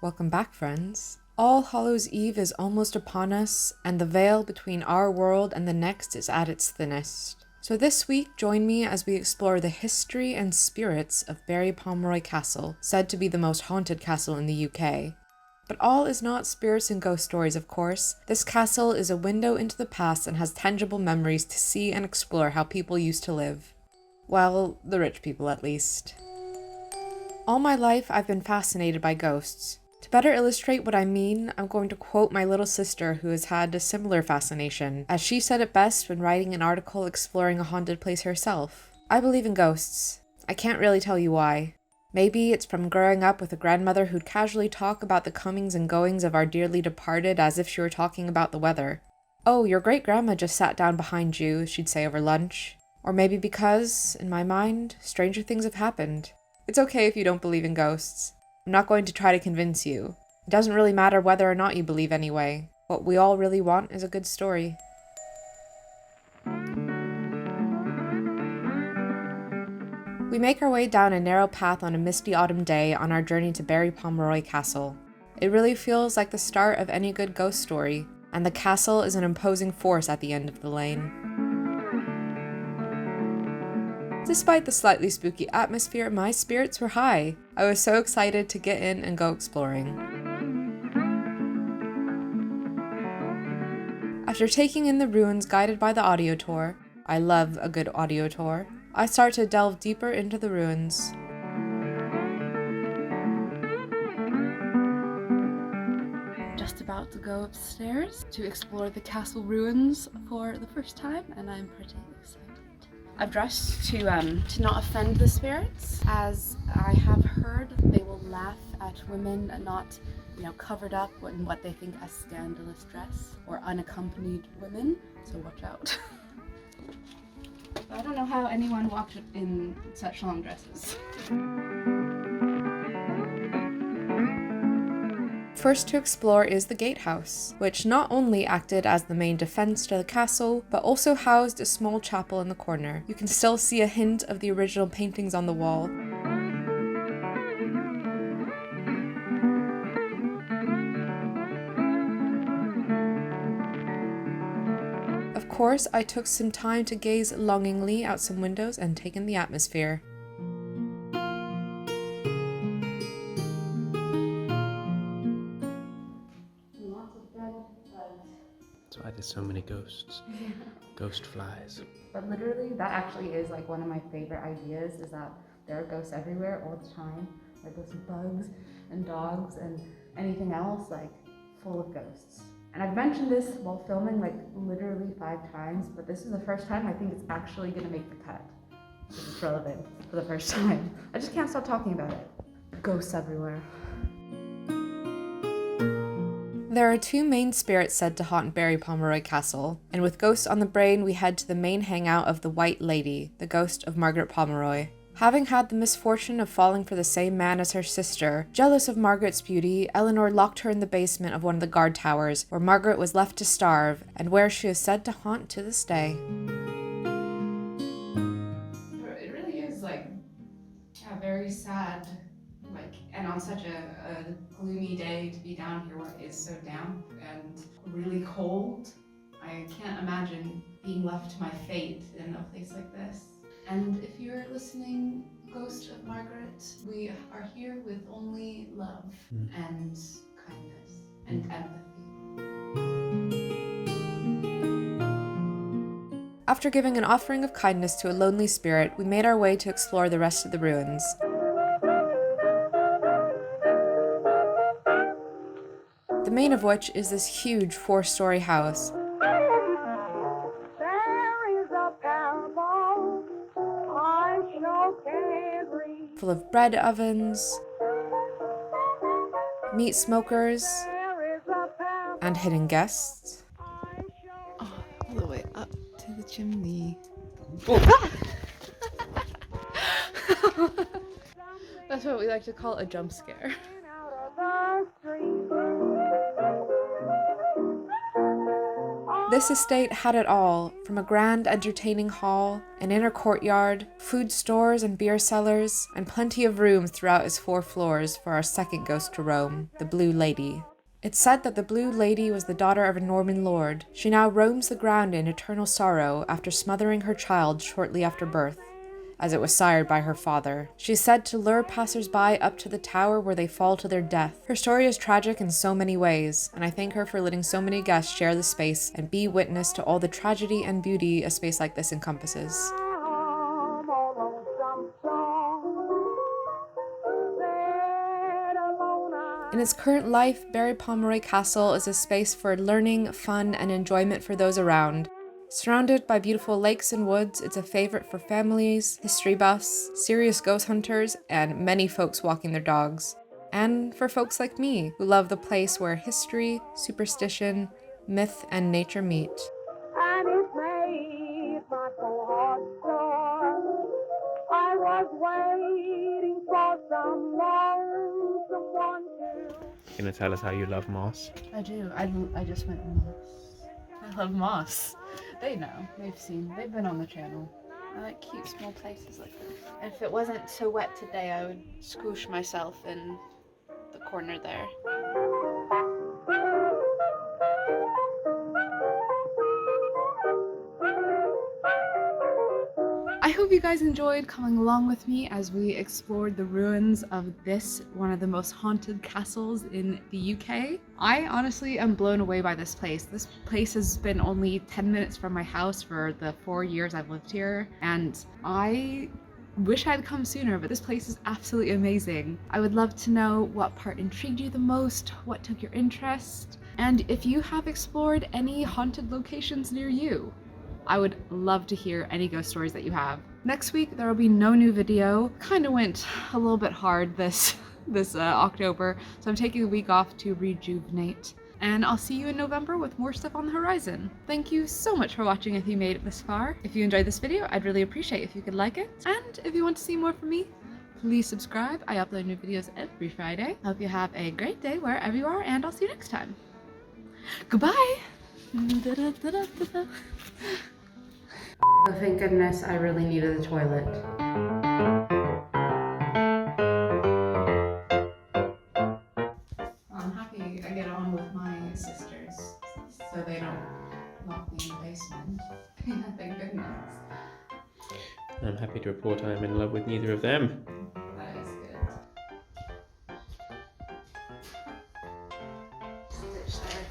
Welcome back, friends. All Hallows Eve is almost upon us, and the veil between our world and the next is at its thinnest. So this week, join me as we explore the history and spirits of Berry Pomeroy Castle, said to be the most haunted castle in the UK. But all is not spirits and ghost stories, of course. This castle is a window into the past and has tangible memories to see and explore how people used to live. Well, the rich people at least. All my life, I've been fascinated by ghosts. To better illustrate what I mean, I'm going to quote my little sister who has had a similar fascination, as she said it best when writing an article exploring a haunted place herself. I believe in ghosts. I can't really tell you why. Maybe it's from growing up with a grandmother who'd casually talk about the comings and goings of our dearly departed as if she were talking about the weather. "Oh, your great-grandma just sat down behind you," she'd say over lunch. Or maybe because, in my mind, stranger things have happened. It's okay if you don't believe in ghosts. I'm not going to try to convince you. It doesn't really matter whether or not you believe anyway. What we all really want is a good story. We make our way down a narrow path on a misty autumn day on our journey to Berry Pomeroy Castle. It really feels like the start of any good ghost story, and the castle is an imposing force at the end of the lane. Despite the slightly spooky atmosphere, my spirits were high. I was so excited to get in and go exploring. After taking in the ruins guided by the audio tour, I love a good audio tour, I start to delve deeper into the ruins. Just about to go upstairs to explore the castle ruins for the first time, and I'm pretty excited. I've dressed to not offend the spirits, as I have heard they will laugh at women not, covered up in what they think a scandalous dress, or unaccompanied women, so watch out. I don't know how anyone walked in such long dresses. First to explore is the gatehouse, which not only acted as the main defense to the castle, but also housed a small chapel in the corner. You can still see a hint of the original paintings on the wall. Of course, I took some time to gaze longingly out some windows and take in the atmosphere. That's why there's so many ghosts. Ghost flies. But literally, that actually is like one of my favorite ideas, is that there are ghosts everywhere all the time. Like there's bugs and dogs and anything else, like full of ghosts. And I've mentioned this while filming like literally 5 times, but this is the first time I think it's actually gonna make the cut. Because it's relevant for the first time. I just can't stop talking about it. Ghosts everywhere. There are 2 main spirits said to haunt Berry Pomeroy Castle, and with ghosts on the brain, we head to the main hangout of the White Lady, the ghost of Margaret Pomeroy. Having had the misfortune of falling for the same man as her sister, jealous of Margaret's beauty, Eleanor locked her in the basement of one of the guard towers, where Margaret was left to starve, and where she is said to haunt to this day. It really is very sad, and on such a gloomy day to be down here where it is so damp and really cold. I can't imagine being left to my fate in a place like this. And if you're listening, Ghost of Margaret, we are here with only love and kindness and empathy. After giving an offering of kindness to a lonely spirit, we made our way to explore the rest of the ruins. The main of which is this huge 4-story house. Full of bread ovens, meat smokers, and hidden guests. Oh, all the way up to the chimney. That's what we like to call a jump scare. This estate had it all, from a grand entertaining hall, an inner courtyard, food stores and beer cellars, and plenty of rooms throughout its 4 floors for our second ghost to roam, the Blue Lady. It's said that the Blue Lady was the daughter of a Norman lord. She now roams the ground in eternal sorrow after smothering her child shortly after birth, as it was sired by her father. She is said to lure passers-by up to the tower where they fall to their death. Her story is tragic in so many ways, and I thank her for letting so many guests share the space and be witness to all the tragedy and beauty a space like this encompasses. In its current life, Berry Pomeroy Castle is a space for learning, fun, and enjoyment for those around. Surrounded by beautiful lakes and woods, it's a favorite for families, history buffs, serious ghost hunters, and many folks walking their dogs. And for folks like me, who love the place where history, superstition, myth, and nature meet. And it made my soul heart sore. I was waiting for someone to... Gonna tell us how you love moss? I do. I just went moss. I love moss. They know. They've been on the channel. I like cute small places like this. And if it wasn't so wet today, I would squish myself in the corner there. I hope you guys enjoyed coming along with me as we explored the ruins of this, one of the most haunted castles in the UK. I honestly am blown away by this place. This place has been only 10 minutes from my house for the 4 years I've lived here, and I wish I'd come sooner, but this place is absolutely amazing. I would love to know what part intrigued you the most, what took your interest, and if you have explored any haunted locations near you. I would love to hear any ghost stories that you have. Next week, there will be no new video. Kind of went a little bit hard this October, so I'm taking a week off to rejuvenate. And I'll see you in November with more stuff on the horizon. Thank you so much for watching if you made it this far. If you enjoyed this video, I'd really appreciate if you could like it. And if you want to see more from me, please subscribe. I upload new videos every Friday. I hope you have a great day wherever you are, and I'll see you next time. Goodbye! Oh, thank goodness, I really needed the toilet. I'm happy I get on with my sisters, so they don't lock me in the basement. Yeah, thank goodness. I'm happy to report I am in love with neither of them. That is good. Stitch there.